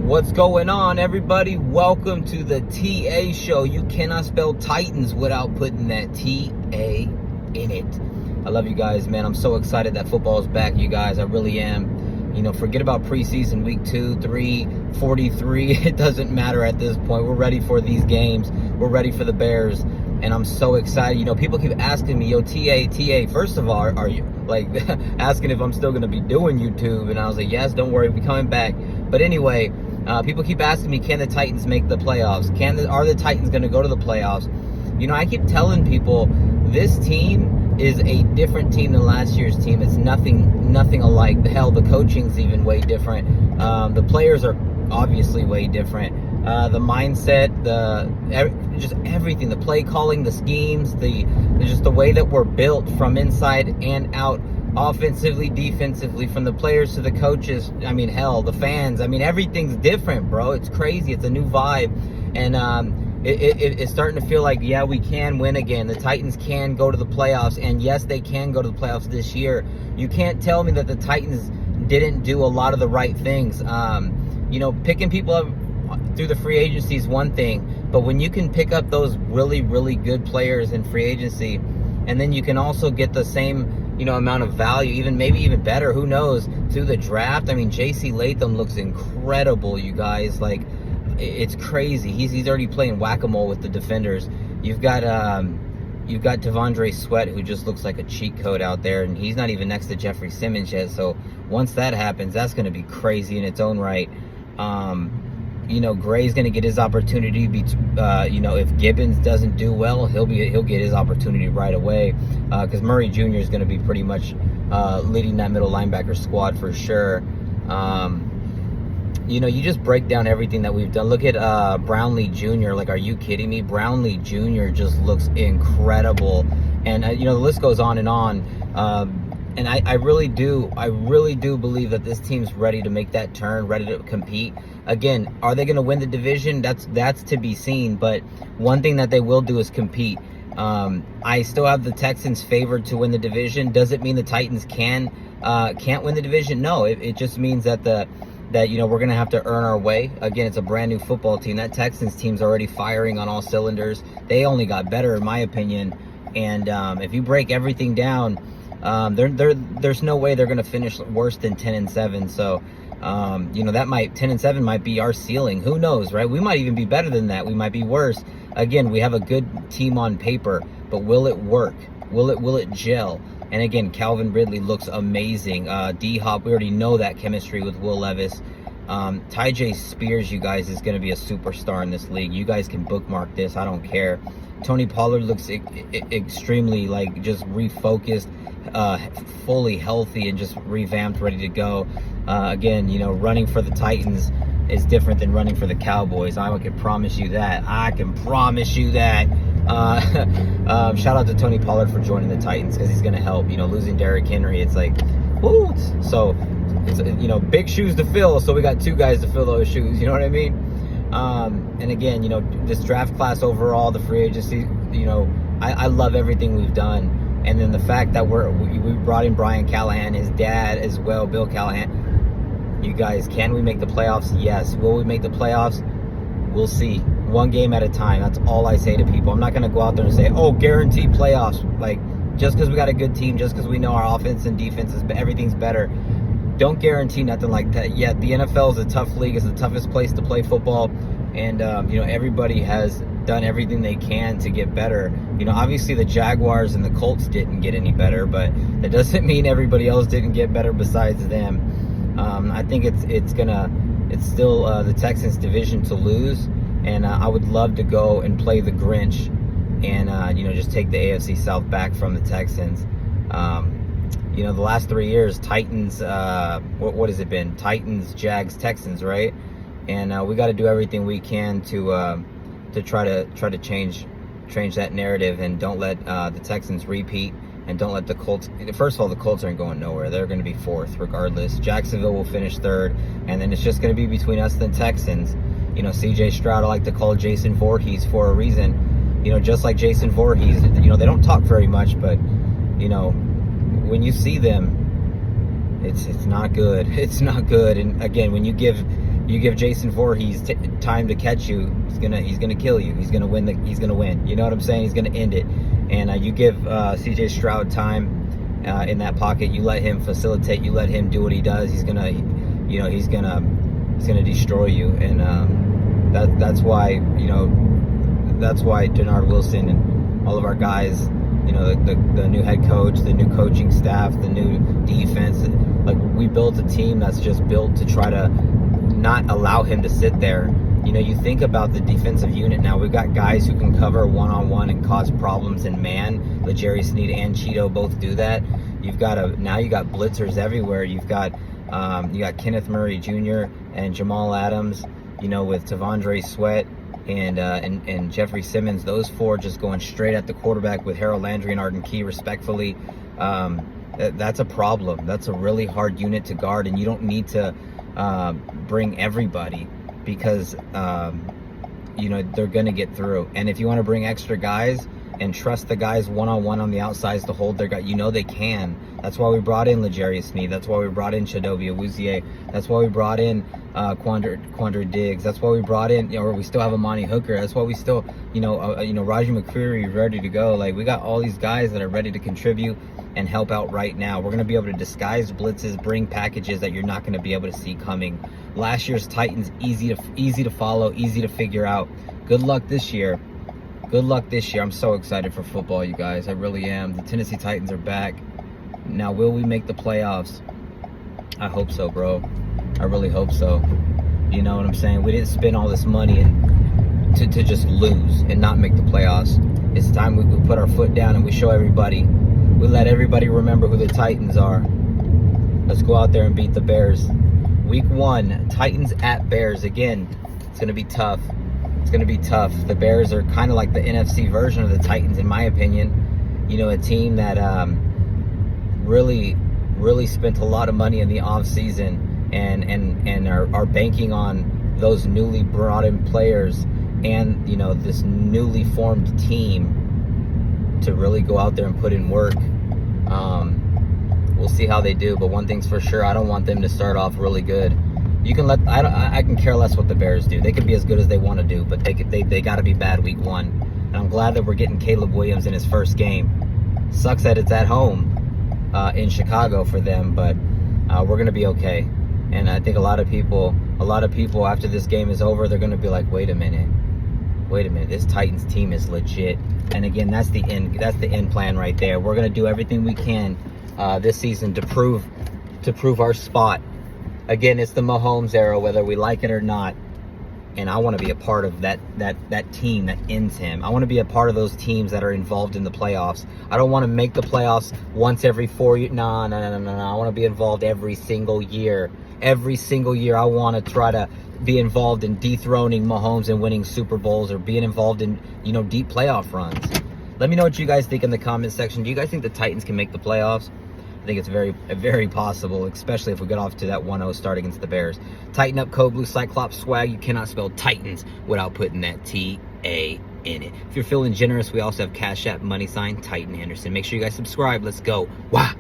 What's going on, everybody? Welcome to the TA show. You cannot spell Titans without putting that TA in it. I love you guys, man. I'm so excited that football is back, you guys. I really am. You know, forget about preseason week 2, 3, 43. It doesn't matter at this point. We're ready for these games. We're ready for the Bears. And I'm so excited. You know, people keep asking me, yo, TA. First of all, are you, like, asking if I'm still going to be doing YouTube? And I was like, yes, don't worry, we're coming back. But anyway, people keep asking me, can the Titans make the playoffs? Are the Titans going to go to the playoffs? You know, I keep telling people this team is a different team than last year's team. It's nothing alike. Hell, the coaching's even way different. The players are obviously way different. The mindset, just everything, the play calling, the schemes, just the way that we're built from inside and out, offensively, defensively, from the players to the coaches. I mean, hell, the fans. I mean, everything's different, bro. It's crazy. It's a new vibe. And it's starting to feel like, yeah, we can win again. The Titans can go to the playoffs. And yes, they can go to the playoffs this year. You can't tell me that the Titans didn't do a lot of the right things. You know, picking people up through the free agency is one thing, but when you can pick up those really, really good players in free agency, and then you can also get the same, you know, amount of value, maybe even better, who knows, through the draft. I mean, J.C. Latham looks incredible, you guys. Like, it's crazy. He's already playing whack-a-mole with the defenders. You've got Devondre Sweat, who just looks like a cheat code out there, and he's not even next to Jeffrey Simmons yet. So once that happens, that's going to be crazy in its own right. You know, Gray's going to get his opportunity. You know, if Gibbons doesn't do well, he'll get his opportunity right away. Because Murray Jr. is going to be pretty much leading that middle linebacker squad for sure. You know, you just break down everything that we've done. Look at Brownlee Jr. Like, are you kidding me? Brownlee Jr. just looks incredible. And, you know, the list goes on and on. And I really do believe that this team's ready to make that turn, ready to compete. Again, are they going to win the division? That's to be seen. But one thing that they will do is compete. I still have the Texans favored to win the division. Does it mean the Titans can't win the division? No, it just means that you know, we're going to have to earn our way. Again, it's a brand new football team. That Texans team's already firing on all cylinders. They only got better, in my opinion. And if you break everything down, there's no way they're going to finish worse than 10-7. So, you know, 10-7 might be our ceiling. Who knows, right? We might even be better than that. We might be worse. Again, we have a good team on paper, but will it work? Will it gel? And again, Calvin Ridley looks amazing. D-Hop, we already know that chemistry with Will Levis. Tyjae Spears, you guys, is going to be a superstar in this league. You guys can bookmark this. I don't care. Tony Pollard looks extremely, like, just refocused, fully healthy, and just revamped, ready to go. Again, you know, running for the Titans is different than running for the Cowboys. I can promise you that. Shout out to Tony Pollard for joining the Titans, because he's going to help. You know, losing Derrick Henry, it's like, woo. So, it's, you know, big shoes to fill. So we got two guys to fill those shoes. You know what I mean? And again, you know, this draft class overall, the free agency, you know, I love everything we've done. And then the fact that we brought in Brian Callahan, his dad as well, Bill Callahan. You guys, can we make the playoffs? Yes. Will we make the playoffs? We'll see. One game at a time. That's all I say to people. I'm not going to go out there and say, oh, guaranteed playoffs. Like, just because we got a good team, just because we know our offense and defense, everything's better. Don't guarantee nothing like that yet. The NFL is a tough league. It's the toughest place to play football. And, you know, everybody has done everything they can to get better. You know, obviously the Jaguars and the Colts didn't get any better, but that doesn't mean everybody else didn't get better besides them. I think it's still the Texans' division to lose. And I would love to go and play the Grinch and, you know, just take the AFC South back from the Texans. You know, the last 3 years, Titans, what has it been? Titans, Jags, Texans, right? And we got to do everything we can to try to change that narrative, and don't let the Texans repeat, and don't let the Colts. First of all, the Colts aren't going nowhere. They're going to be fourth regardless. Jacksonville will finish third, and then it's just going to be between us and the Texans. You know, C.J. Stroud, I like to call Jason Voorhees for a reason. You know, just like Jason Voorhees, you know, they don't talk very much, but, you know, when you see them, it's not good. It's not good. And again, when you give You give Jason Voorhees time to catch you, he's gonna kill you. He's gonna win. He's gonna win. You know what I'm saying? He's gonna end it. And you give C.J. Stroud time in that pocket. You let him facilitate. You let him do what he does. He's gonna destroy you. And that's why that's why Denard Wilson and all of our guys, the new head coach, the new coaching staff, the new defense, like we built a team that's just built to try to not allow him to sit there. You think about the defensive unit now. We've got guys who can cover one-on-one and cause problems in man. L'Jarius Sneed and Cheeto both do that. You got blitzers everywhere. You got Kenneth Murray Jr. and Jamal Adams, with Tavondre Sweat and Jeffrey Simmons. Those four just going straight at the quarterback with Harold Landry and Arden Key respectfully. That's a problem. That's a really hard unit to guard, and you don't need to bring everybody, because they're gonna get through. And if you want to bring extra guys and trust the guys one-on-one on the outsides to hold their guy, they can. That's why we brought in L'Jarius Sneed. That's why we brought in Chidobe Awuzie. That's why we brought in Quandre Diggs. That's why we brought in, or we still have Amani Hooker. That's why we still, Raji McCreary ready to go. Like, we got all these guys that are ready to contribute and help out right now. We're going to be able to disguise blitzes, bring packages that you're not going to be able to see coming. Last year's Titans, easy to follow, easy to figure out. Good luck this year. Good luck this year. I'm so excited for football, you guys. I really am. The Tennessee Titans are back. Now, will we make the playoffs? I hope so, bro. I really hope so. You know what I'm saying? We didn't spend all this money to just lose and not make the playoffs. It's time we put our foot down and we show everybody. We let everybody remember who the Titans are. Let's go out there and beat the Bears. Week 1, Titans at Bears. Again, it's going to be tough. It's going to be tough. The Bears are kind of like the NFC version of the Titans, in my opinion. A team that really spent a lot of money in the offseason and are banking on those newly brought in players and, this newly formed team to really go out there and put in work. We'll see how they do, but one thing's for sure, I don't want them to start off really good. I can care less what the Bears do. They can be as good as they want to do, but they got to be bad week 1. And I'm glad that we're getting Caleb Williams in his first game. Sucks that it's at home in Chicago for them, but we're going to be okay. And I think a lot of people after this game is over, they're going to be like, wait a minute, this Titans team is legit. And again, that's the end plan right there. We're going to do everything we can this season to prove our spot. Again, it's the Mahomes era, whether we like it or not. And I want to be a part of that team that ends him. I want to be a part of those teams that are involved in the playoffs. I don't want to make the playoffs once every 4 years. No. I want to be involved every single year. Every single year, I want to try to be involved in dethroning Mahomes and winning Super Bowls, or being involved in, deep playoff runs. Let me know what you guys think in the comment section. Do you guys think the Titans can make the playoffs? I think it's very, very possible, especially if we get off to that 1-0 start against the Bears. Tighten up Code Blue Cyclops swag. You cannot spell Titans without putting that T-A in it. If you're feeling generous, we also have Cash App, money sign, Titan Henderson. Make sure you guys subscribe. Let's go. Wow.